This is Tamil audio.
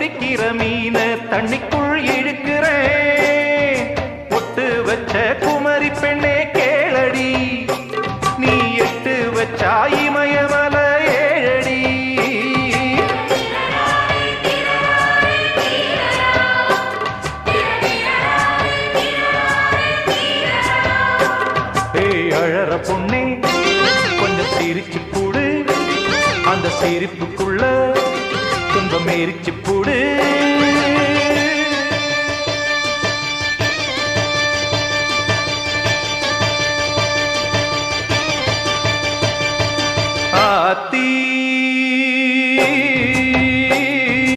துடிக்கிற மீன தண்ணிக்குள் இழுக்கிறேன். ஒட்டு வச்ச குமரி பெண்ணே கேளடி, நீ எட்டு வச்சா இமயமல ஏழடி. ஏய் அழற பொண்ணே கொஞ்சம் சிரிச்சு போடு, அந்த சிரிப்புக்குள்ள துன்பம் எரிச்சு போடு.